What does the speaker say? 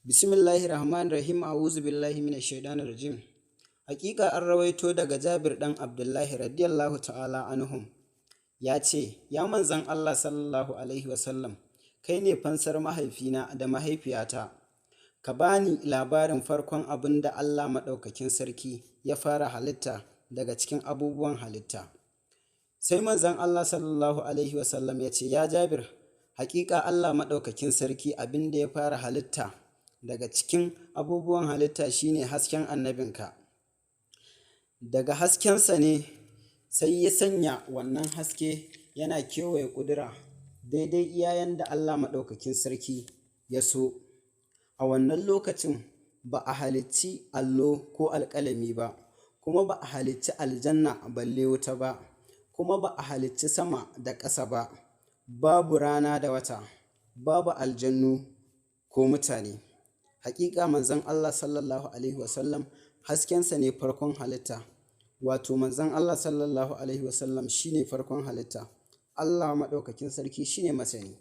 Bismillahir Rahmanir Rahim. A'udhu billahi minash shaitanir rajim. Hakika an rawaito daga Jabir dan Abdullahi radiyallahu ta'ala anhum ya ce, ya manzan Allah sallallahu alaihi wasallam, kai ne fansar mahaifina da mahaifiyata. Ka bani labarin farkon abin da Allah maɗaukakin sarki ya fara halitta daga cikin abubuwan halitta. Sai manzan Allah sallallahu alaihi wasallam ya ce, ya Jabir, hakika Allah maɗaukakin sarki abin da ya fara halitta daga cikin abubuwan halitta shine hasken annabinka. Daga haskensa ne sai ya sanya wannan haske yana kewaye ƙudura daidai iyayen da Allah maɗaukakin sarki ya so. A wannan lokacin ba a halicci allo ko alƙalami ba, kuma ba a halicci aljanna balle wuta ba, kuma ba a halicci sama da ƙasa ba, babu rana da wata, babu aljannu ko mutane. Hakika manzon Allah sallallahu alaihi wasallam haskensa ne farkon halitta, wato manzon Allah sallallahu alaihi wasallam shine farkon halitta. Allah maɗaukakin sarki shine masani.